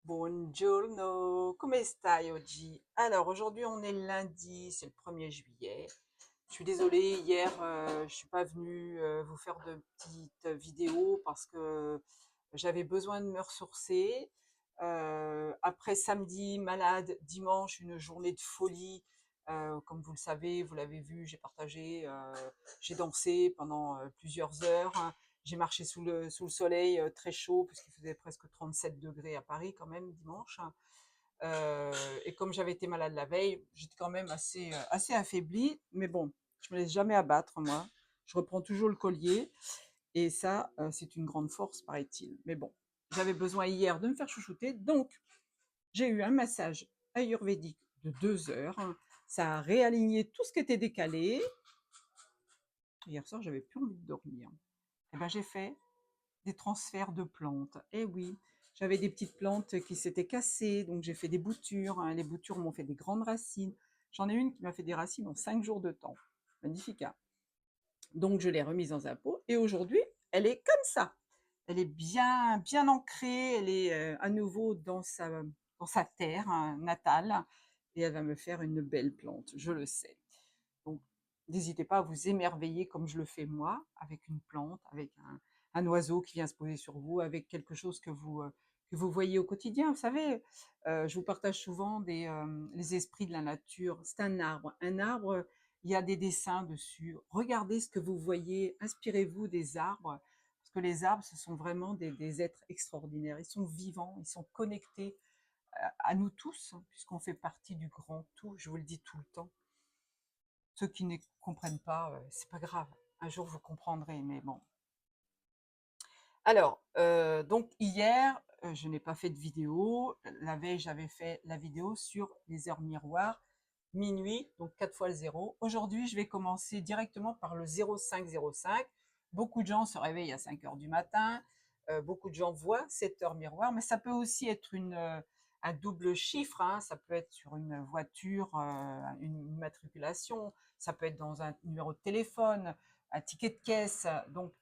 Buongiorno, come stai oggi? Alors aujourd'hui on est lundi, c'est le 1er juillet. Je suis désolée, hier je suis pas venue vous faire de petites vidéos parce que j'avais besoin de me ressourcer. Après samedi, malade, dimanche, une journée de folie. Comme vous le savez, vous l'avez vu, j'ai partagé, j'ai dansé pendant plusieurs heures. J'ai marché sous le soleil très chaud, puisqu'il faisait presque 37 degrés à Paris quand même dimanche. Et comme j'avais été malade la veille, j'étais quand même assez affaiblie. Mais bon, je me laisse jamais abattre, moi. Je reprends toujours le collier. Et ça, c'est une grande force, paraît-il. Mais bon, j'avais besoin hier de me faire chouchouter. Donc, j'ai eu un massage ayurvédique de 2 heures. Ça a réaligné tout ce qui était décalé. Hier soir, j'avais plus envie de dormir. Et ben, j'ai fait des transferts de plantes. Eh oui, j'avais des petites plantes qui s'étaient cassées, donc j'ai fait des boutures. Les boutures m'ont fait des grandes racines. J'en ai une qui m'a fait des racines en 5 jours de temps. Magnifique, hein. Donc je l'ai remise dans un pot et aujourd'hui, elle est comme ça. Elle est bien, bien ancrée, elle est à nouveau dans sa terre natale et elle va me faire une belle plante, je le sais. Donc, n'hésitez pas à vous émerveiller comme je le fais moi, avec une plante, avec un oiseau qui vient se poser sur vous, avec quelque chose que vous voyez au quotidien. Vous savez, je vous partage souvent les esprits de la nature. C'est un arbre. Un arbre, il y a des dessins dessus. Regardez ce que vous voyez, inspirez-vous des arbres, parce que les arbres, ce sont vraiment des êtres extraordinaires. Ils sont vivants, ils sont connectés à nous tous, puisqu'on fait partie du grand tout. Je vous le dis tout le temps. Ceux qui ne comprennent pas, c'est pas grave. Un jour, vous comprendrez, mais bon. Alors, donc hier, je n'ai pas fait de vidéo. La veille, j'avais fait la vidéo sur les heures miroirs, minuit, donc 4 fois le zéro. Aujourd'hui, je vais commencer directement par le 0505. Beaucoup de gens se réveillent à 5 heures du matin. Beaucoup de gens voient cette heure miroir, mais ça peut aussi être un double chiffre, hein. Ça peut être sur une voiture, une immatriculation, ça peut être dans un numéro de téléphone, un ticket de caisse. Donc,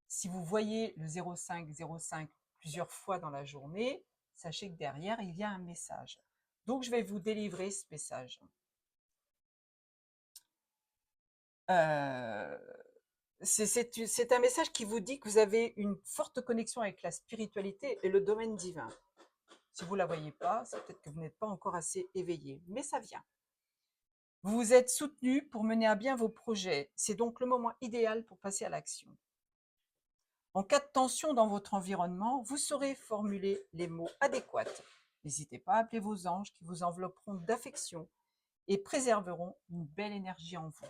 si vous voyez le 0505 plusieurs fois dans la journée, sachez que derrière, il y a un message. Donc, je vais vous délivrer ce message. Euh, c'est un message qui vous dit que vous avez une forte connexion avec la spiritualité et le domaine divin. Si vous ne la voyez pas, c'est peut-être que vous n'êtes pas encore assez éveillé, mais ça vient. Vous vous êtes soutenu pour mener à bien vos projets. C'est donc le moment idéal pour passer à l'action. En cas de tension dans votre environnement, vous saurez formuler les mots adéquats. N'hésitez pas à appeler vos anges qui vous envelopperont d'affection et préserveront une belle énergie en vous.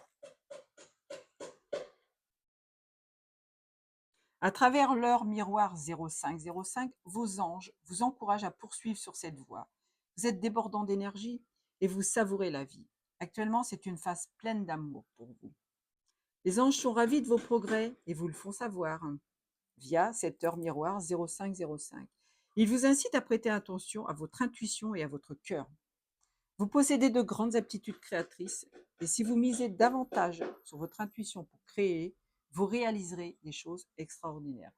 À travers l'heure miroir 0505, vos anges vous encouragent à poursuivre sur cette voie. Vous êtes débordant d'énergie et vous savourez la vie. Actuellement, c'est une phase pleine d'amour pour vous. Les anges sont ravis de vos progrès et vous le font savoir via cette heure miroir 0505. Ils vous incitent à prêter attention à votre intuition et à votre cœur. Vous possédez de grandes aptitudes créatrices et si vous misez davantage sur votre intuition pour créer, vous réaliserez des choses extraordinaires.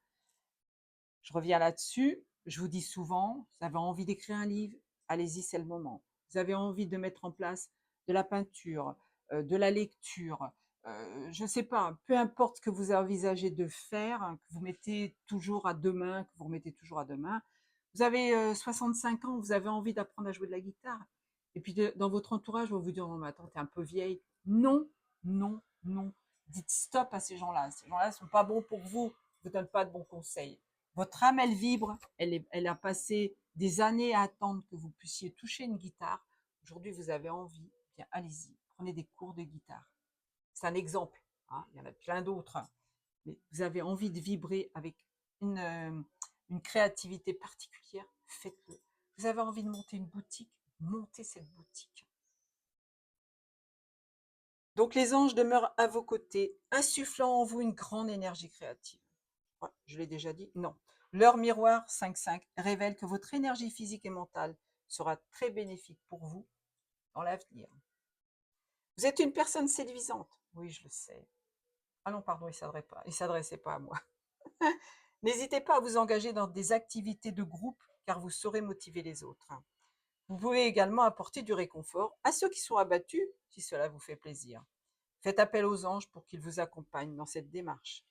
Je reviens là-dessus, je vous dis souvent, vous avez envie d'écrire un livre, allez-y, c'est le moment. Vous avez envie de mettre en place de la peinture, de la lecture, je ne sais pas, peu importe ce que vous envisagez de faire, que vous mettez toujours à demain, que vous remettez toujours à demain. Vous avez 65 ans, vous avez envie d'apprendre à jouer de la guitare. Et puis dans votre entourage, on va vous dire, non mais attends, t'es un peu vieille. Non, non, non. Dites stop à ces gens-là. Ces gens-là ne sont pas bons pour vous, ne vous donnent pas de bons conseils. Votre âme, elle vibre, elle a passé des années à attendre que vous puissiez toucher une guitare. Aujourd'hui, vous avez envie, bien allez-y, prenez des cours de guitare. C'est un exemple, hein, il y en a plein d'autres. Mais vous avez envie de vibrer avec une créativité particulière, faites-le. Vous avez envie de monter une boutique, montez cette boutique. Donc les anges demeurent à vos côtés, insufflant en vous une grande énergie créative. Ouais, je l'ai déjà dit, non. L'heure miroir 5-5 révèle que votre énergie physique et mentale sera très bénéfique pour vous dans l'avenir. Vous êtes une personne séduisante. Oui, je le sais. Ah non, pardon, il ne s'adressait pas à moi. N'hésitez pas à vous engager dans des activités de groupe car vous saurez motiver les autres. Vous pouvez également apporter du réconfort à ceux qui sont abattus, si cela vous fait plaisir. Faites appel aux anges pour qu'ils vous accompagnent dans cette démarche.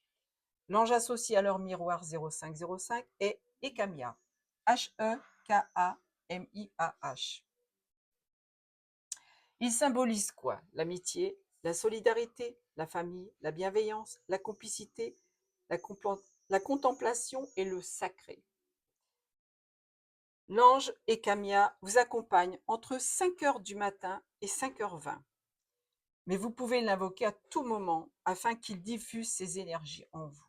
L'ange associé à leur miroir 0505 est Ekamia. H-E-K-A-M-I-A-H. Il symbolise quoi? L'amitié, la solidarité, la famille, la bienveillance, la complicité, la contemplation et le sacré. L'ange Ekamia vous accompagne entre 5 heures du matin et 5h20. Mais vous pouvez l'invoquer à tout moment afin qu'il diffuse ses énergies en vous.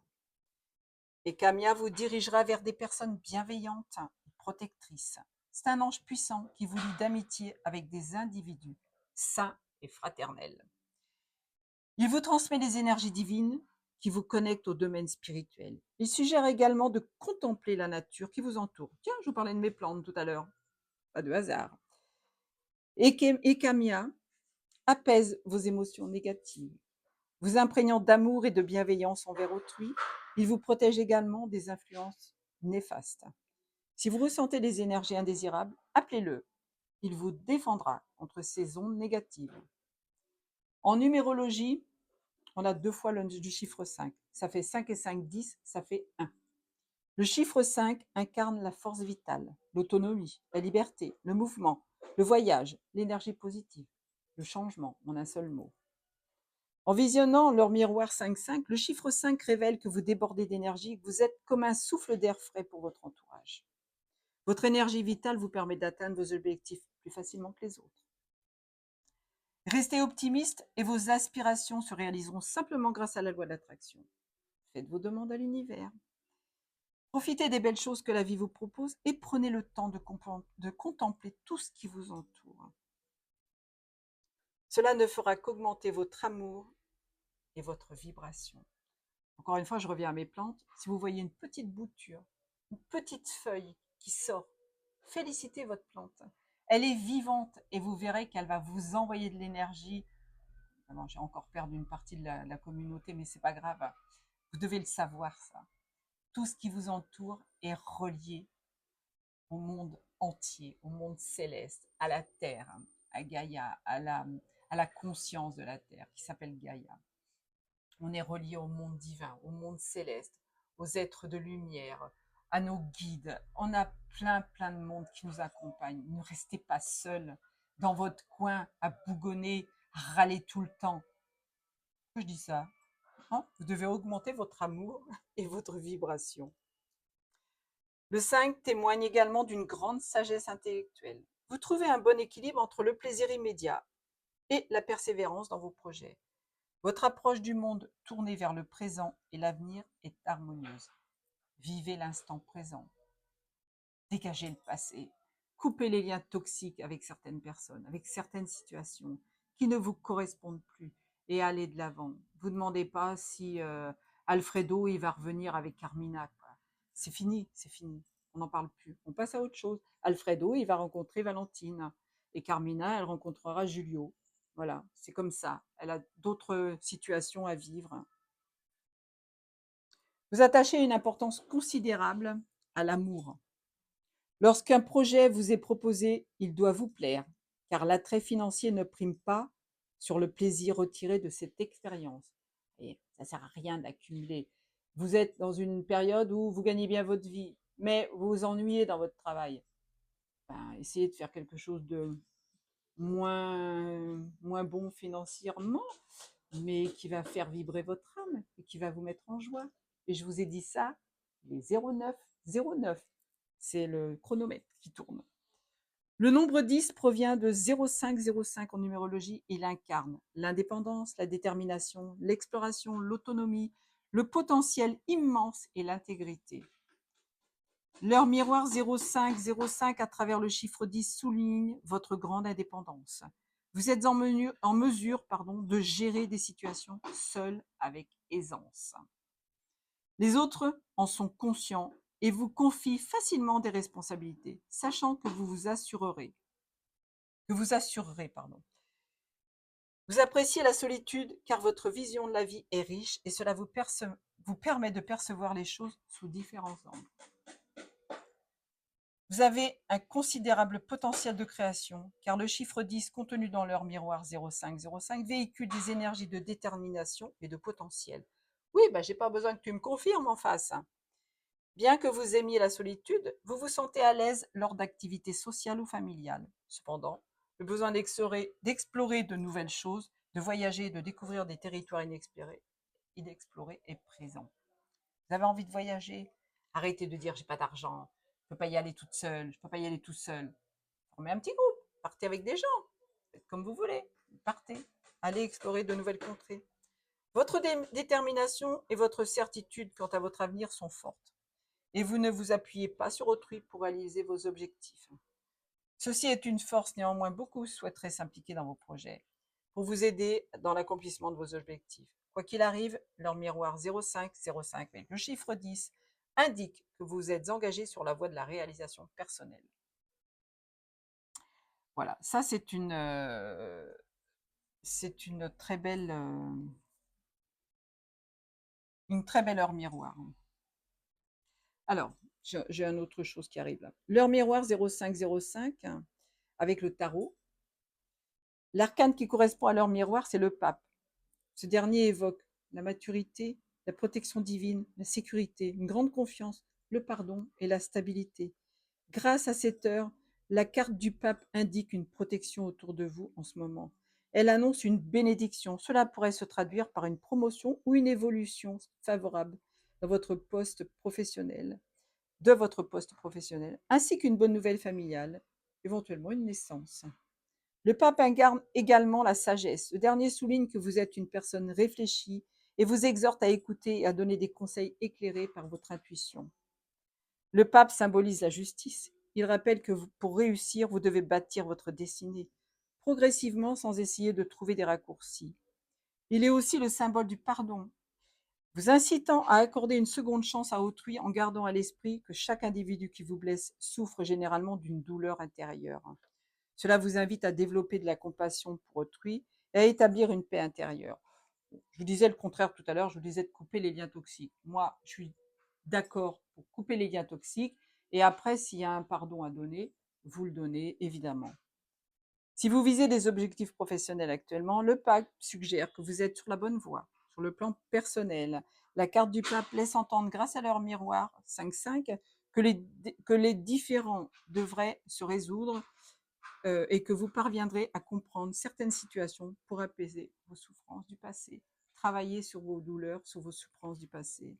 Ekamia vous dirigera vers des personnes bienveillantes et protectrices. C'est un ange puissant qui vous lie d'amitié avec des individus saints et fraternels. Il vous transmet des énergies divines qui vous connectent au domaine spirituel. Il suggère également de contempler la nature qui vous entoure. Tiens, je vous parlais de mes plantes tout à l'heure. Pas de hasard. Ekamia apaise vos émotions négatives. Vous imprégnant d'amour et de bienveillance envers autrui, il vous protège également des influences néfastes. Si vous ressentez des énergies indésirables, appelez-le. Il vous défendra contre ces ondes négatives. En numérologie, on a 2 fois le du chiffre 5. Ça fait 5 et 5, 10, ça fait 1. Le chiffre 5 incarne la force vitale, l'autonomie, la liberté, le mouvement, le voyage, l'énergie positive, le changement, en un seul mot. En visionnant leur miroir 5-5, le chiffre 5 révèle que vous débordez d'énergie, que vous êtes comme un souffle d'air frais pour votre entourage. Votre énergie vitale vous permet d'atteindre vos objectifs plus facilement que les autres. Restez optimiste et vos aspirations se réaliseront simplement grâce à la loi d'attraction. Faites vos demandes à l'univers. Profitez des belles choses que la vie vous propose et prenez le temps de contempler tout ce qui vous entoure. Cela ne fera qu'augmenter votre amour et votre vibration. Encore une fois, je reviens à mes plantes. Si vous voyez une petite bouture, une petite feuille qui sort, félicitez votre plante. Elle est vivante et vous verrez qu'elle va vous envoyer de l'énergie. Vraiment, j'ai encore perdu une partie de la communauté, mais c'est pas grave. Vous devez le savoir, ça. Tout ce qui vous entoure est relié au monde entier, au monde céleste, à la Terre, à Gaïa, à la conscience de la Terre qui s'appelle Gaïa. On est relié au monde divin, au monde céleste, aux êtres de lumière, à nos guides. On a plein de monde qui nous accompagne. Ne restez pas seul dans votre coin à bougonner, à râler tout le temps. Pourquoi je dis ça? Hein? Vous devez augmenter votre amour et votre vibration. Le 5 témoigne également d'une grande sagesse intellectuelle. Vous trouvez un bon équilibre entre le plaisir immédiat et la persévérance dans vos projets. Votre approche du monde tournée vers le présent et l'avenir est harmonieuse. Vivez l'instant présent. Dégagez le passé. Coupez les liens toxiques avec certaines personnes, avec certaines situations qui ne vous correspondent plus et allez de l'avant. Vous ne demandez pas si Alfredo il va revenir avec Carmina. C'est fini, c'est fini. On n'en parle plus. On passe à autre chose. Alfredo, il va rencontrer Valentine. Et Carmina, elle rencontrera Julio. Voilà, c'est comme ça. Elle a d'autres situations à vivre. Vous attachez une importance considérable à l'amour. Lorsqu'un projet vous est proposé, il doit vous plaire, car l'attrait financier ne prime pas sur le plaisir retiré de cette expérience. Et ça ne sert à rien d'accumuler. Vous êtes dans une période où vous gagnez bien votre vie, mais vous vous ennuyez dans votre travail. Ben, essayez de faire quelque chose de moins bon financièrement, mais qui va faire vibrer votre âme et qui va vous mettre en joie. Et je vous ai dit ça, les 0909, c'est le chronomètre qui tourne. Le nombre 10 provient de 0505 en numérologie. Il incarne l'indépendance, la détermination, l'exploration, l'autonomie, le potentiel immense et l'intégrité. Leur miroir 0505 à travers le chiffre 10 souligne votre grande indépendance. Vous êtes en mesure de gérer des situations seuls avec aisance. Les autres en sont conscients et vous confient facilement des responsabilités, sachant que vous assurerez. Vous appréciez la solitude car votre vision de la vie est riche et cela vous permet de percevoir les choses sous différents angles. Vous avez un considérable potentiel de création, car le chiffre 10 contenu dans l'heure miroir 0505 véhicule des énergies de détermination et de potentiel. Oui, j'ai pas besoin que tu me confirmes en face. Bien que vous aimiez la solitude, vous vous sentez à l'aise lors d'activités sociales ou familiales. Cependant, le besoin d'explorer de nouvelles choses, de voyager et de découvrir des territoires inexplorés est présent. Vous avez envie de voyager? Arrêtez de dire j'ai pas d'argent, je peux pas y aller toute seule, je peux pas y aller tout seul. Formez un petit groupe, partez avec des gens, faites comme vous voulez, partez, allez explorer de nouvelles contrées. Votre détermination et votre certitude quant à votre avenir sont fortes et vous ne vous appuyez pas sur autrui pour réaliser vos objectifs. Ceci est une force, néanmoins beaucoup souhaiteraient s'impliquer dans vos projets pour vous aider dans l'accomplissement de vos objectifs. Quoi qu'il arrive, leur miroir 0505 avec le chiffre 10 indique que vous êtes engagé sur la voie de la réalisation personnelle. Voilà, ça c'est une très belle heure miroir. Alors, j'ai une autre chose qui arrive là. L'heure miroir 0505 avec le tarot. L'arcane qui correspond à l'heure miroir, c'est le pape. Ce dernier évoque la maturité, la protection divine, la sécurité, une grande confiance, le pardon et la stabilité. Grâce à cette heure, la carte du pape indique une protection autour de vous en ce moment. Elle annonce une bénédiction. Cela pourrait se traduire par une promotion ou une évolution favorable dans votre poste professionnel, de votre poste professionnel, ainsi qu'une bonne nouvelle familiale, éventuellement une naissance. Le pape incarne également la sagesse. Ce dernier souligne que vous êtes une personne réfléchie et vous exhorte à écouter et à donner des conseils éclairés par votre intuition. Le pape symbolise la justice. Il rappelle que pour réussir, vous devez bâtir votre destinée, progressivement sans essayer de trouver des raccourcis. Il est aussi le symbole du pardon, vous incitant à accorder une seconde chance à autrui en gardant à l'esprit que chaque individu qui vous blesse souffre généralement d'une douleur intérieure. Cela vous invite à développer de la compassion pour autrui et à établir une paix intérieure. Je vous disais le contraire tout à l'heure, je vous disais de couper les liens toxiques. Moi, je suis d'accord pour couper les liens toxiques et après, s'il y a un pardon à donner, vous le donnez, évidemment. Si vous visez des objectifs professionnels actuellement, le pape suggère que vous êtes sur la bonne voie. Sur le plan personnel, la carte du pape laisse entendre, grâce à leur miroir 5-5, que les différends devraient se résoudre et que vous parviendrez à comprendre certaines situations pour apaiser vos souffrances du passé. Travailler sur vos douleurs, sur vos souffrances du passé.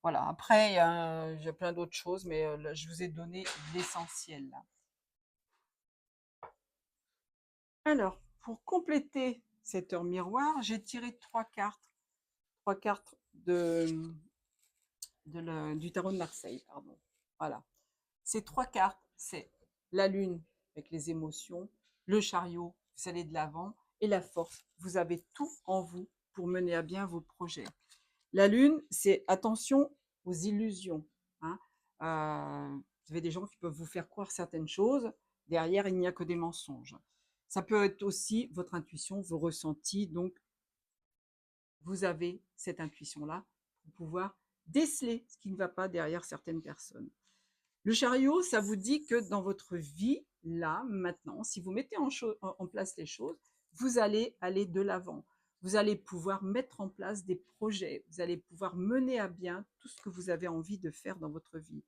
Voilà, après, il y a plein d'autres choses, mais là, je vous ai donné l'essentiel. Alors, pour compléter cette heure miroir, j'ai tiré trois cartes du tarot de Marseille. Pardon. Voilà. Ces trois cartes, c'est la lune avec les émotions, le chariot, vous allez de l'avant, et la force. Vous avez tout en vous pour mener à bien vos projets. La lune, c'est attention aux illusions. Hein. Vous avez des gens qui peuvent vous faire croire certaines choses. Derrière, il n'y a que des mensonges. Ça peut être aussi votre intuition, vos ressentis. Donc, vous avez cette intuition-là pour pouvoir déceler ce qui ne va pas derrière certaines personnes. Le chariot, ça vous dit que dans votre vie, là, maintenant, si vous mettez en place les choses, vous allez aller de l'avant. Vous allez pouvoir mettre en place des projets. Vous allez pouvoir mener à bien tout ce que vous avez envie de faire dans votre vie.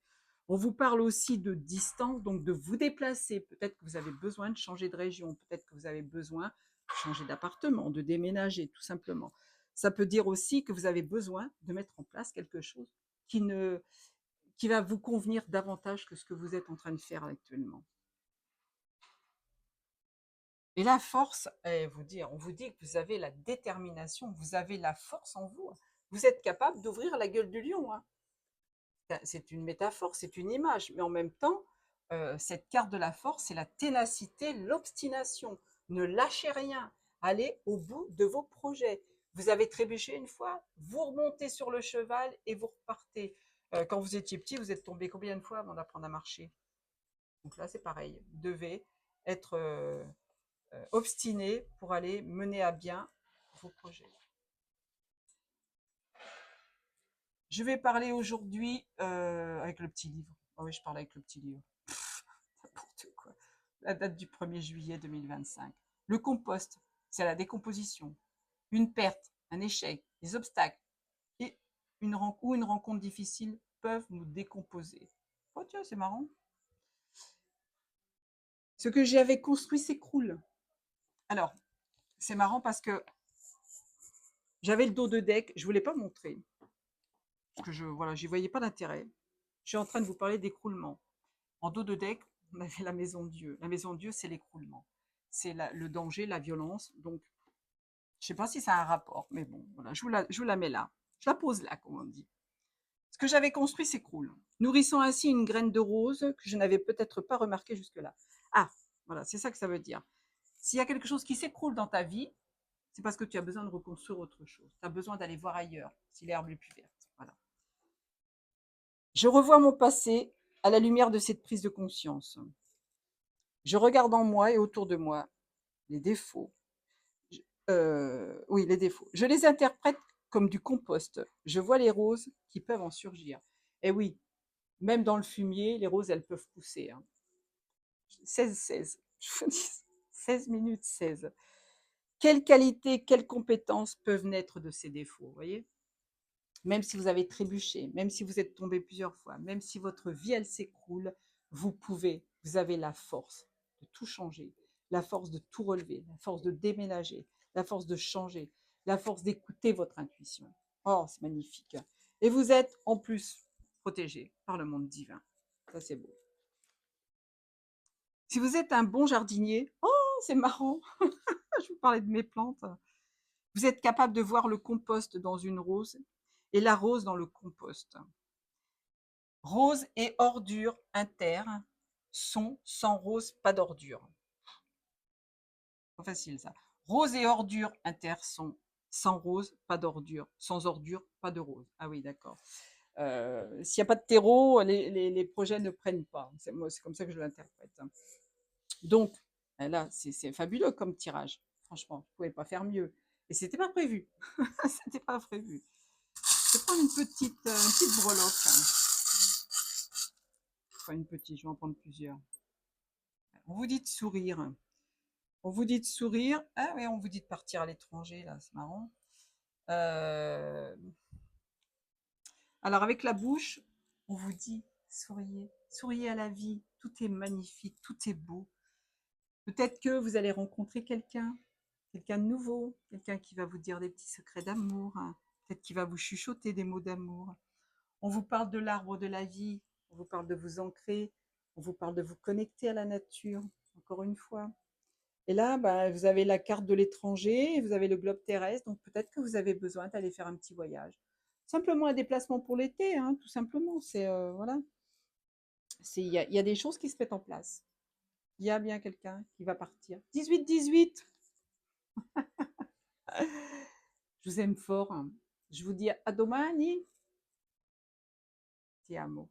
On vous parle aussi de distance, donc de vous déplacer. Peut-être que vous avez besoin de changer de région. Peut-être que vous avez besoin de changer d'appartement, de déménager, tout simplement. Ça peut dire aussi que vous avez besoin de mettre en place quelque chose qui va vous convenir davantage que ce que vous êtes en train de faire actuellement. Et la force, on vous dit que vous avez la détermination, vous avez la force en vous. Vous êtes capable d'ouvrir la gueule du lion. Hein. C'est une métaphore, c'est une image, mais en même temps, cette carte de la force, c'est la ténacité, l'obstination. Ne lâchez rien, allez au bout de vos projets. Vous avez trébuché une fois, vous remontez sur le cheval et vous repartez. Quand vous étiez petit, vous êtes tombé combien de fois avant d'apprendre à marcher? Donc là, c'est pareil. Vous devez être obstiné pour aller mener à bien vos projets. Je vais parler aujourd'hui avec le petit livre. Oh oui, je parle avec le petit livre. N'importe quoi. La date du 1er juillet 2025. Le compost, c'est la décomposition. Une perte, un échec, des obstacles et une rencontre difficile peuvent nous décomposer. Oh tiens, c'est marrant. Ce que j'avais construit s'écroule. Alors, c'est marrant parce que j'avais le dos de deck, je ne voulais pas montrer, parce que voilà, j'y voyais pas d'intérêt. Je suis en train de vous parler d'écroulement. En dos de deck, on avait la maison de Dieu. La maison de Dieu, c'est l'écroulement. C'est le danger, la violence. Donc, je ne sais pas si ça a un rapport, mais bon, voilà, je vous la mets là. Je la pose là, comme on dit. Ce que j'avais construit s'écroule, nourrissant ainsi une graine de rose que je n'avais peut-être pas remarquée jusque-là. Ah, voilà, c'est ça que ça veut dire. S'il y a quelque chose qui s'écroule dans ta vie, c'est parce que tu as besoin de reconstruire autre chose. Tu as besoin d'aller voir ailleurs, si l'herbe est plus verte. Voilà. Je revois mon passé à la lumière de cette prise de conscience. Je regarde en moi et autour de moi les défauts. Oui, les défauts. Je les interprète comme du compost. Je vois les roses qui peuvent en surgir. Et oui, même dans le fumier, les roses, elles peuvent pousser. Hein. 16, je vous dis, 16 minutes 16. Quelles qualités, quelles compétences peuvent naître de ces défauts, vous voyez? Même si vous avez trébuché, même si vous êtes tombé plusieurs fois, même si votre vie, elle s'écroule, vous avez la force de tout changer, la force de tout relever, la force de déménager, la force de changer, la force d'écouter votre intuition. Oh, c'est magnifique. Et vous êtes en plus protégé par le monde divin. Ça, c'est beau. Si vous êtes un bon jardinier, oh, c'est marrant, je vous parlais de mes plantes. Vous êtes capable de voir le compost dans une rose et la rose dans le compost. Rose et ordure inter sont sans rose, pas d'ordure. Pas facile ça. Rose et ordure inter sont sans rose, pas d'ordure. Sans ordure, pas de rose. Ah oui, d'accord. S'il n'y a pas de terreau, les projets ne prennent pas. C'est comme ça que je l'interprète. Donc, là, c'est fabuleux comme tirage. Franchement, vous ne pouvez pas faire mieux. Et c'était pas prévu. C'était pas prévu. Je vais prendre une petite breloque. Hein. Enfin, une petite, je vais en prendre plusieurs. On vous dit de sourire. On vous dit de sourire. Ah oui, on vous dit de partir à l'étranger, là, c'est marrant. Alors, avec la bouche, on vous dit souriez. Souriez à la vie. Tout est magnifique, tout est beau. Peut-être que vous allez rencontrer quelqu'un de nouveau, quelqu'un qui va vous dire des petits secrets d'amour, hein. Peut-être qui va vous chuchoter des mots d'amour. On vous parle de l'arbre de la vie, on vous parle de vous ancrer, on vous parle de vous connecter à la nature, encore une fois. Et là, bah, vous avez la carte de l'étranger, vous avez le globe terrestre, donc peut-être que vous avez besoin d'aller faire un petit voyage. Simplement un déplacement pour l'été, hein, tout simplement. Voilà. Il y a des choses qui se mettent en place. Il y a bien quelqu'un qui va partir. 18-18. Je vous aime fort. Hein. Je vous dis à domani. Ti amo.